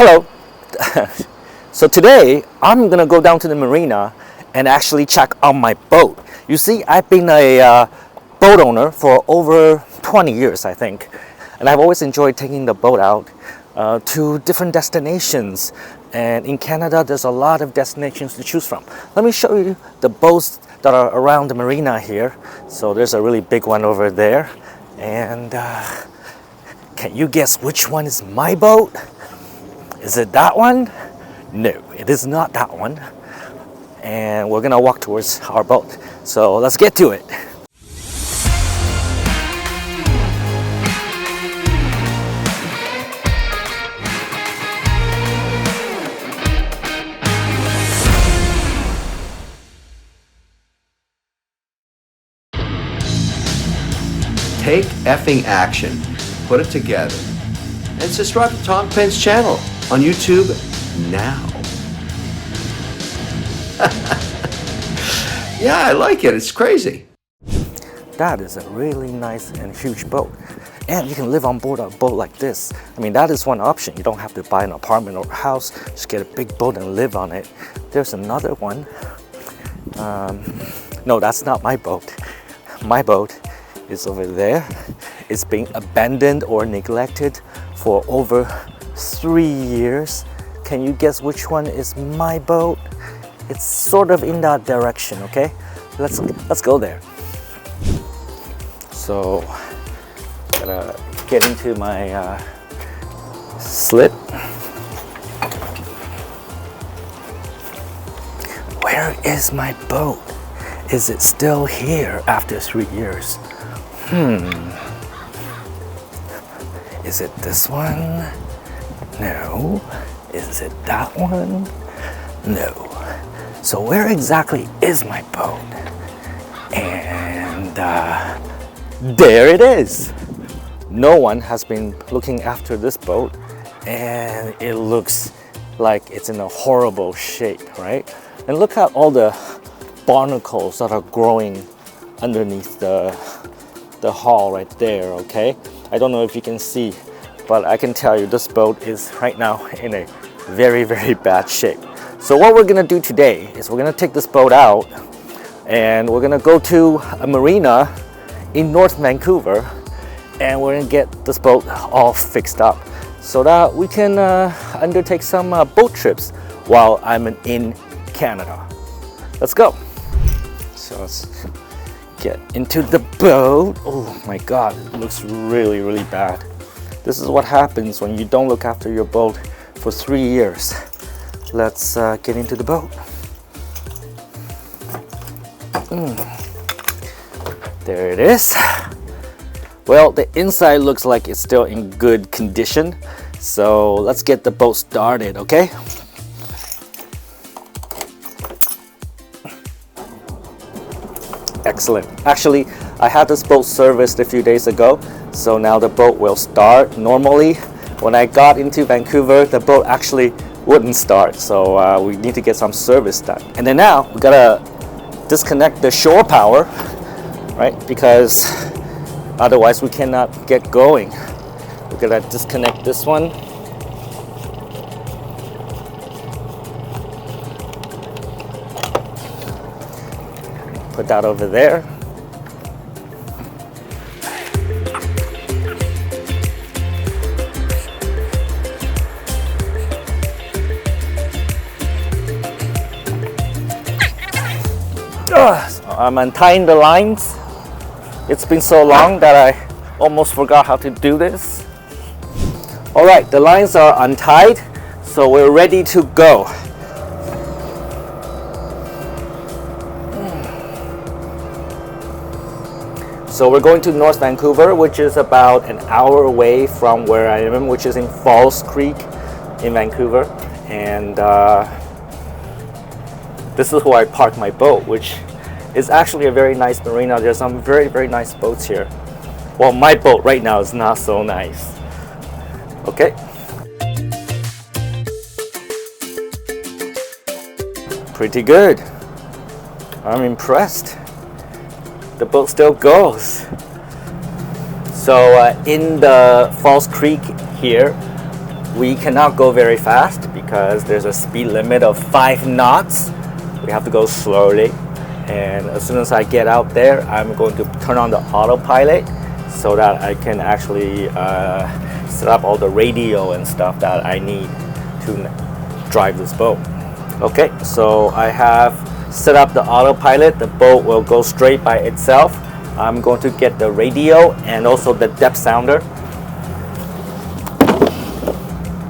Hello. So today I'm gonna go down to the marina and actually check on my boat. You see, I've been a boat owner for over 20 years, I think, and I've always enjoyed taking the boat out to different destinations. And in Canada, there's a lot of destinations to choose from. Let me show you the boats that are around the marina here. So there's a really big one over there, and can you guess which one is my boat? Is it that one? No, it is not that one. And we're gonna walk towards our boat. So let's get to it. Take effing action. Put it together. And subscribe to Tom Penn's channel on YouTube now. Yeah, I like it. It's crazy. That is a really nice and huge boat. And you can live on board a boat like this. I mean, that is one option. You don't have to buy an apartment or a house. Just get a big boat and live on it. There's another one. No, that's not my boat. My boat is over there. It's being abandoned or neglected for over 3 years. Can you guess which one is my boat? It's sort of in that direction, okay? Let's go there. So, gotta get into my slip. Where is my boat? Is it still here after 3 years? Is it this one? No. Is it that one? No. So where exactly is my boat? And there it is. No one has been looking after this boat, and it looks like it's in a horrible shape, right? And look at all the barnacles that are growing underneath the hull right there, okay? I don't know if you can see, but I can tell you this boat is right now in a very, very bad shape. So what we're gonna do today is we're gonna take this boat out and we're gonna go to a marina in North Vancouver, and we're gonna get this boat all fixed up so that we can undertake some boat trips while I'm in Canada. Let's go. So let's get into the boat. Oh my God, it looks really, really bad. This is what happens when you don't look after your boat for 3 years. Let's get into the boat. There it is. Well, the inside looks like it's still in good condition. So let's get the boat started, okay? Excellent. Actually, I had this boat serviced a few days ago, so now the boat will start. Normally, when I got into Vancouver, the boat actually wouldn't start, so we need to get some service done. And then now, we gotta disconnect the shore power, right? Because otherwise we cannot get going. We're gonna disconnect this one. Put that over there. So I'm untying the lines. It's been so long that I almost forgot how to do this. All right, the lines are untied, so we're ready to go. So we're going to North Vancouver, which is about an hour away from where I am, which is in Falls Creek in Vancouver. And this is where I park my boat, which is actually a very nice marina. There's some very, very nice boats here. Well, my boat right now is not so nice. Okay. Pretty good. I'm impressed. The boat still goes. So in the Falls Creek here, we cannot go very fast because there's a speed limit of 5 knots. We have to go slowly. And as soon as I get out there, I'm going to turn on the autopilot so that I can actually set up all the radio and stuff that I need to drive this boat. Okay, so I have set up the autopilot. The boat will go straight by itself. I'm going to get the radio and also the depth sounder.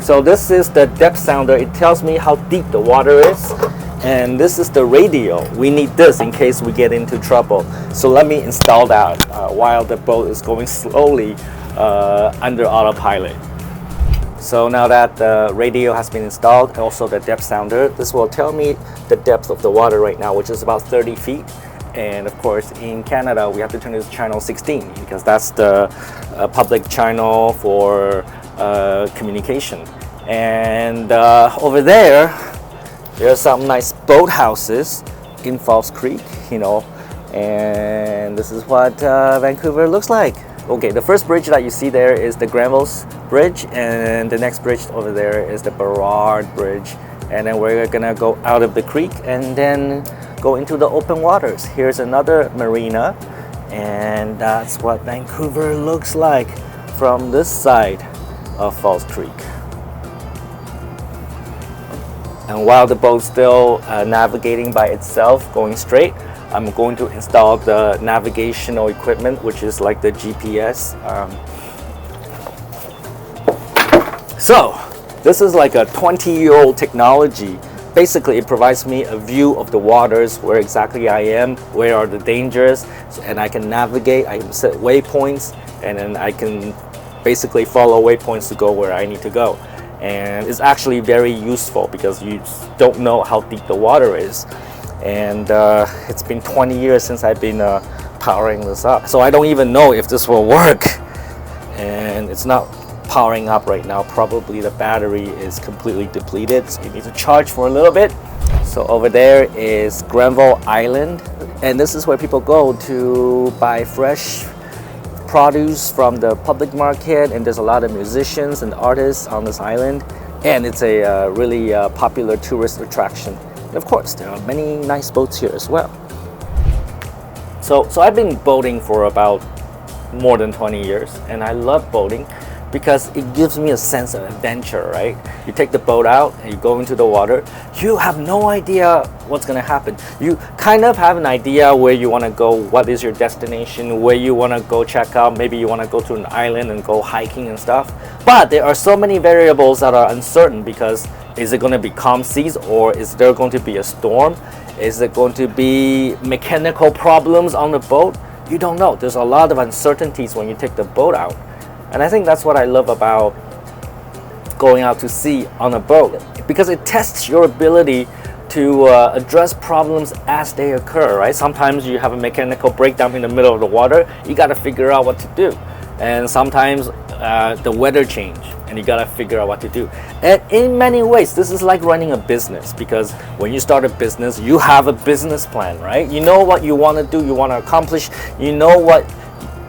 So this is the depth sounder. It tells me how deep the water is. And this is the radio. We need this in case we get into trouble. So let me install that while the boat is going slowly under autopilot. So now that the radio has been installed, also the depth sounder, this will tell me the depth of the water right now, which is about 30 feet. And of course, in Canada, we have to turn to channel 16 because that's the public channel for communication. And over there are some nice boat houses in Falls Creek, you know, and this is what Vancouver looks like. Okay, the first bridge that you see there is the Granville's Bridge, and the next bridge over there is the Burrard Bridge. And then we're gonna go out of the creek and then go into the open waters. Here's another marina, and that's what Vancouver looks like from this side of Falls Creek. And while the boat's still navigating by itself, going straight, I'm going to install the navigational equipment, which is like the GPS. So this is like a 20-year-old technology. Basically, it provides me a view of the waters, where exactly I am, where are the dangers, and I can navigate, I can set waypoints, and then I can basically follow waypoints to go where I need to go. And it's actually very useful because you don't know how deep the water is. And it's been 20 years since I've been powering this up. So I don't even know if this will work. And it's not powering up right now. Probably the battery is completely depleted, so you need to charge for a little bit. So over there is Granville Island. And this is where people go to buy fresh produce from the public market, and there's a lot of musicians and artists on this island, and it's a really popular tourist attraction. And of course, there are many nice boats here as well. So I've been boating for about more than 20 years, and I love boating because it gives me a sense of adventure, right? You take the boat out and you go into the water. You have no idea what's gonna happen. You kind of have an idea where you wanna go, what is your destination, where you wanna go check out. Maybe you wanna go to an island and go hiking and stuff. But there are so many variables that are uncertain because is it gonna be calm seas, or is there going to be a storm? Is it going to be mechanical problems on the boat? You don't know. There's a lot of uncertainties when you take the boat out. And I think that's what I love about going out to sea on a boat, because it tests your ability to address problems as they occur, right? Sometimes you have a mechanical breakdown in the middle of the water, you got to figure out what to do. And sometimes the weather change and you got to figure out what to do. And in many ways, this is like running a business, because when you start a business, you have a business plan, right? You know what you want to do, you want to accomplish, you know what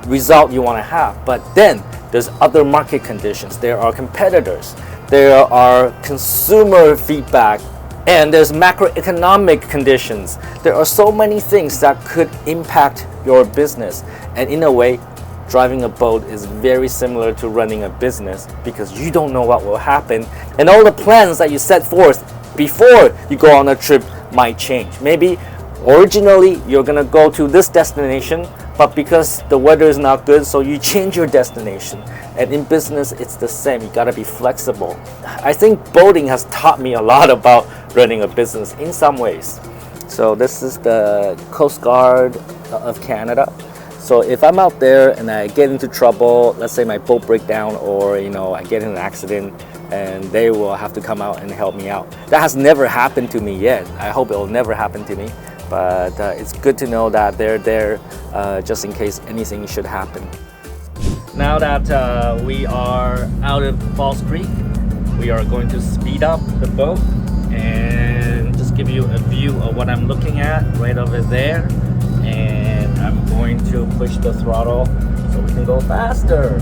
result you want to have. But then there's other market conditions, there are competitors, there are consumer feedback, and there's macroeconomic conditions. There are so many things that could impact your business. And in a way, driving a boat is very similar to running a business, because you don't know what will happen. And all the plans that you set forth before you go on a trip might change. Maybe originally you're gonna go to this destination, but because the weather is not good, so you change your destination. And in business, it's the same. You gotta be flexible. I think boating has taught me a lot about running a business in some ways. So this is the Coast Guard of Canada. So if I'm out there and I get into trouble, let's say my boat breaks down, or I get in an accident, and they will have to come out and help me out. That has never happened to me yet. I hope it will never happen to me. But it's good to know that they're there just in case anything should happen. Now that we are out of Falls Creek, we are going to speed up the boat and just give you a view of what I'm looking at right over there. And I'm going to push the throttle so we can go faster.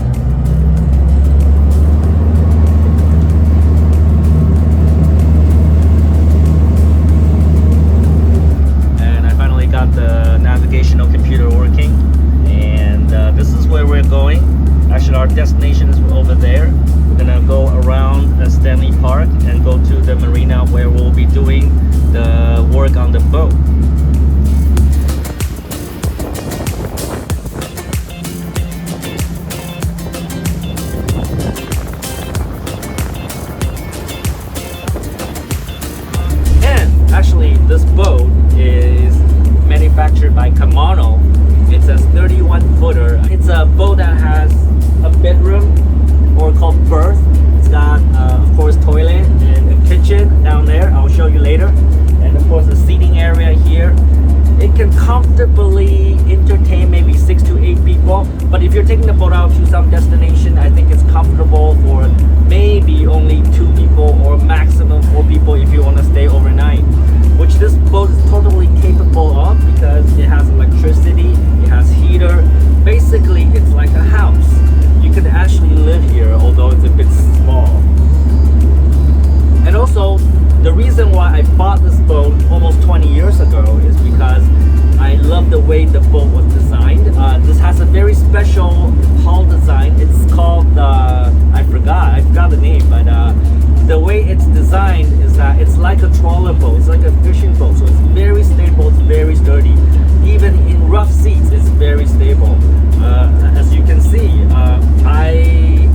sponsored by Kamano. It's a 31-footer. It's a boat that has a bedroom, or called berth. It's got, of course, toilet and a kitchen down there. I'll show you later. And of course, a seating area here. It can comfortably entertain maybe 6 to 8 people. But if you're taking the boat out to some destination, I think it's comfortable for maybe only 2 people or maximum 4 people if you want to stay overnight. Which this boat is totally capable of because it has electricity, it has heater. Basically, it's like a house. You can actually live here, although it's a bit small. And also, the reason why I bought this boat almost 20 years ago is because I love the way the boat was designed. This has a very special hull design. It's called, I forgot the name, but the way it's designed is that it's like a trawler boat, it's like a fishing boat, so it's very stable, it's very sturdy. Even in rough seas, it's very stable. As you can see, I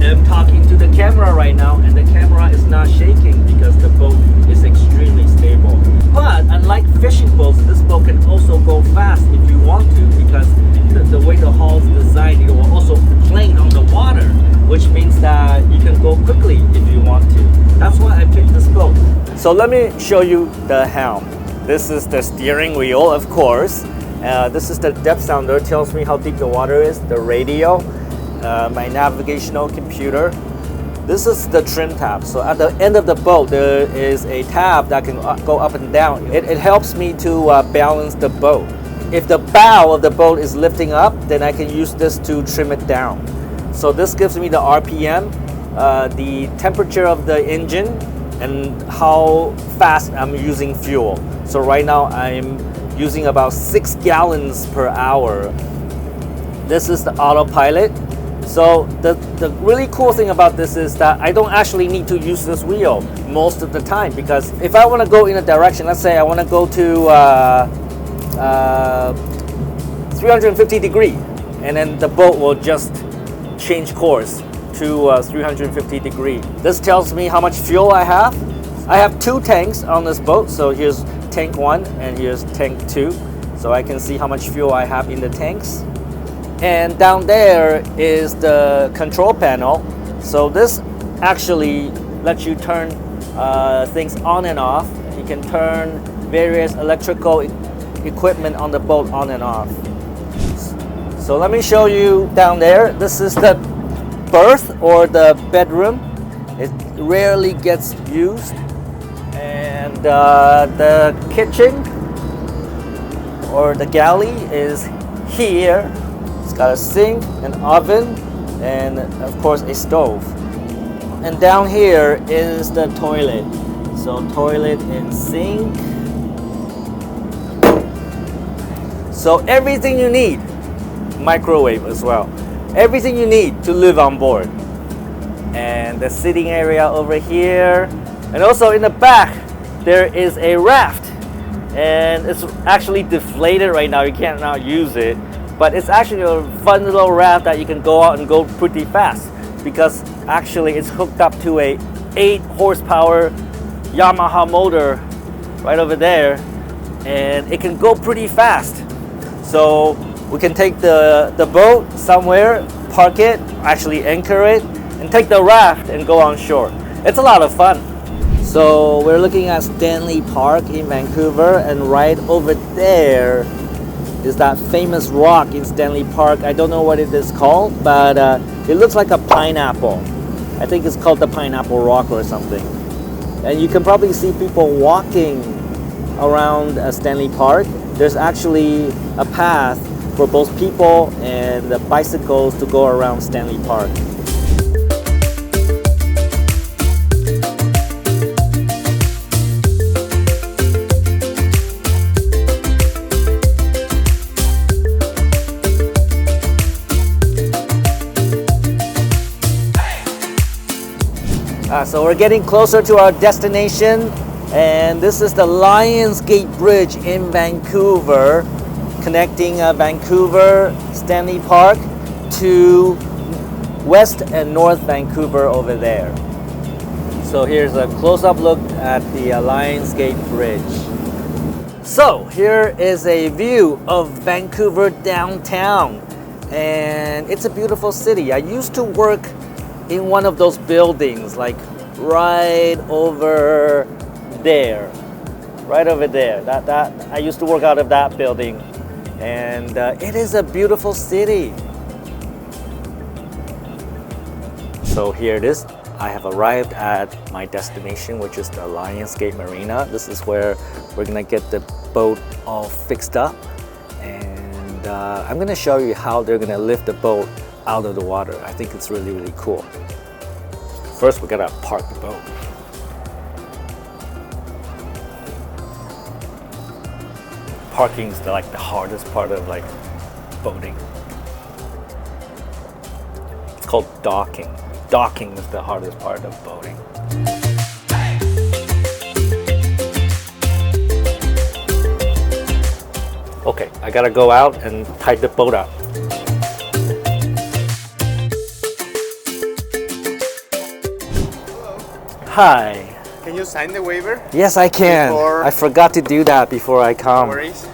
am talking to the camera right now, and the camera is not shaking because the boat is extremely stable. But unlike fishing boats, this boat can also go fast if you want to, because the way the hull is designed, it will also plane on the water, which means that you can go quickly if you want to. That's why I picked this boat. So let me show you the helm. This is the steering wheel, of course. This is the depth sounder, tells me how deep the water is. The radio, my navigational computer. This is the trim tab. So at the end of the boat, there is a tab that can go up and down. It helps me to balance the boat. If the bow of the boat is lifting up, then I can use this to trim it down. So this gives me the RPM, the temperature of the engine, and how fast I'm using fuel. So right now I'm using about 6 gallons per hour. This is the autopilot. So the really cool thing about this is that I don't actually need to use this wheel most of the time, because if I want to go in a direction, let's say I want to go to 350 degree, and then the boat will just change course to 350 degree. This tells me how much fuel I have. I have 2 tanks on this boat, so here's tank 1 and here's tank 2, so I can see how much fuel I have in the tanks. And down there is the control panel. So this actually lets you turn things on and off. You can turn various electrical equipment on the boat on and off. So let me show you down there. This is the berth or the bedroom. It rarely gets used. And the kitchen or the galley is here. It's got a sink, an oven, and of course a stove. And down here is the toilet. So toilet and sink. So everything you need. Microwave as well. Everything you need to live on board. And the sitting area over here. And also in the back, there is a raft. And it's actually deflated right now. You can't now use it. But it's actually a fun little raft that you can go out and go pretty fast, because actually it's hooked up to a 8 horsepower Yamaha motor right over there, and it can go pretty fast. So we can take the boat somewhere, park it, actually anchor it, and take the raft and go on shore. It's a lot of fun. So we're looking at Stanley Park in Vancouver, and right over there is that famous rock in Stanley Park. I don't know what it is called, but it looks like a pineapple. I think it's called the Pineapple Rock or something. And you can probably see people walking around Stanley Park. There's actually a path for both people and the bicycles to go around Stanley Park. So we're getting closer to our destination, and this is the Lions Gate Bridge in Vancouver, connecting Vancouver, Stanley Park to West and North Vancouver over there. So here's a close-up look at the Lions Gate Bridge. So here is a view of Vancouver downtown, and it's a beautiful city. I used to work in one of those buildings, like right over there, right over there. That I used to work out of that building, and it is a beautiful city. So here it is. I have arrived at my destination, which is the Lionsgate Marina. This is where we're gonna get the boat all fixed up, and I'm gonna show you how they're gonna lift the boat out of the water. I think it's really, really cool. First, we gotta park the boat. Parking is like the hardest part of like boating. It's called docking. Docking is the hardest part of boating. Okay, I gotta go out and tie the boat up. Hi. Can you sign the waiver? Yes, I can. Before- I forgot to do that before I come. No worries.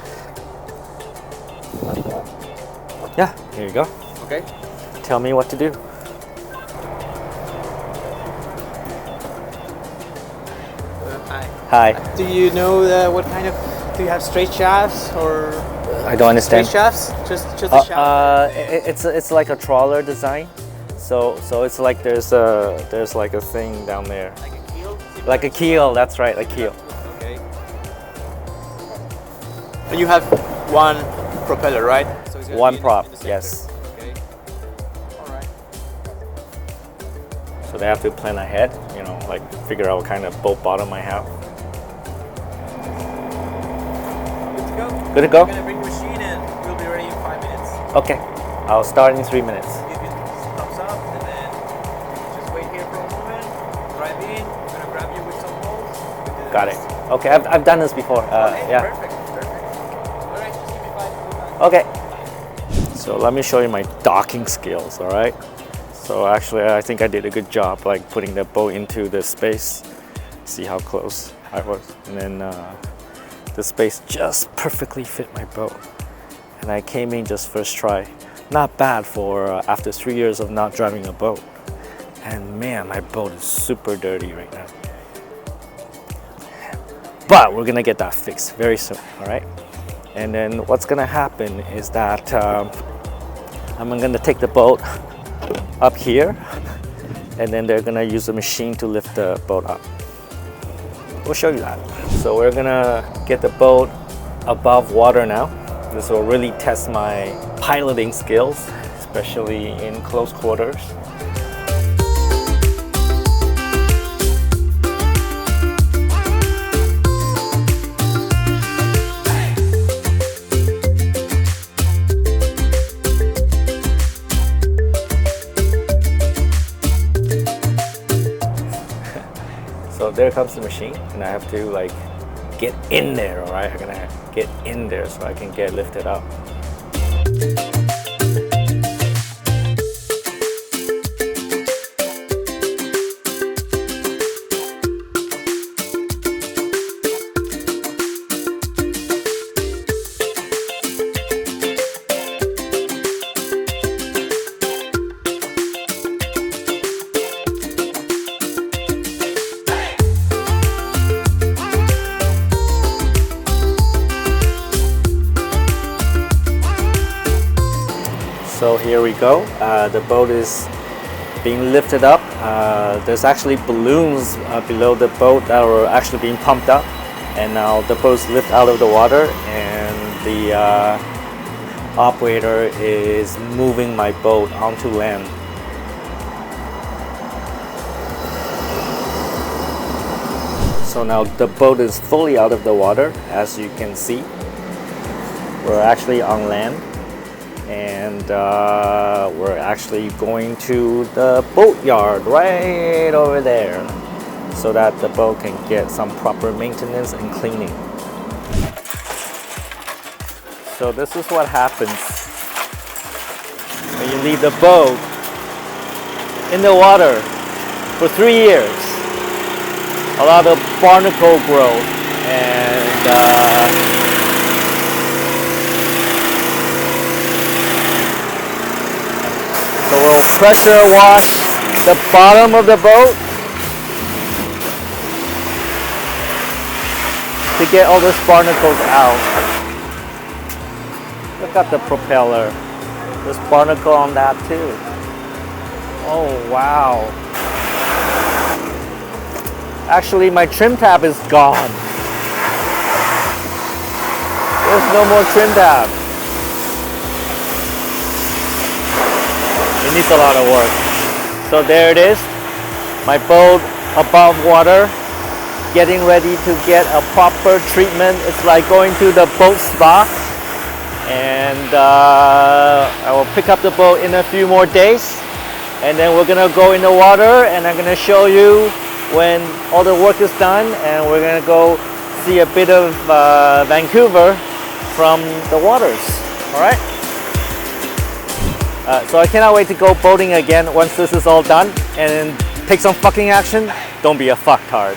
Yeah, here you go. Okay. Tell me what to do. Hi. Hi. Do you know what kind of? Do you have straight shafts or I don't understand. straight shafts? Just a shaft. It's like a trawler design. So it's like there's like a thing down there. Like a keel. Like a keel, that's right, a keel. Okay. And you have one propeller, right? So it's gonna One be in prop, the center. yes. Okay. All right. So they have to plan ahead, you know, like figure out what kind of boat bottom I have. Good to go. Good to go? I'm gonna bring the machine and we'll be ready in 5 minutes. Okay, I'll start in 3 minutes. Give you thumbs up and then just wait here for a moment. Drive in. I'm gonna grab you with some poles. Got it. Okay, I've done this before. Okay, Yeah. perfect. All right, just give me 5 minutes. Okay. So let me show you my docking skills, all right? So actually, I think I did a good job, like putting the boat into the space. See how close I was. And then the space just perfectly fit my boat. And I came in just first try. Not bad for after 3 years of not driving a boat. And man, my boat is super dirty right now. But we're gonna get that fixed very soon, all right? And then what's gonna happen is that I'm gonna take the boat up here, and then they're gonna use a machine to lift the boat up. We'll show you that. So we're gonna get the boat above water now. This will really test my piloting skills, especially in close quarters. So there comes the machine, and I have to like get in there, all right? I'm gonna get in there so I can get lifted up. So here we go. The boat is being lifted up. There's actually balloons below the boat that are actually being pumped up, and now the boat's lifted out of the water, and the operator is moving my boat onto land. So now the boat is fully out of the water, as you can see. We're actually on land, and we're actually going to the boatyard right over there so that the boat can get some proper maintenance and cleaning. So this is what happens when you leave the boat in the water for 3 years. A lot of barnacle growth, and So we'll pressure wash the bottom of the boat to get all those barnacles out. Look at the propeller. There's barnacle on that too. Oh wow. Actually, my trim tab is gone. There's no more trim tab. It needs a lot of work. So there it is. My boat above water, getting ready to get a proper treatment. It's like going to the boat spa. And I will pick up the boat in a few more days. And then we're gonna go in the water and I'm gonna show you when all the work is done, and we're gonna go see a bit of Vancouver from the waters. All right. So I cannot wait to go boating again once this is all done and take some fucking action. Don't be a fucktard.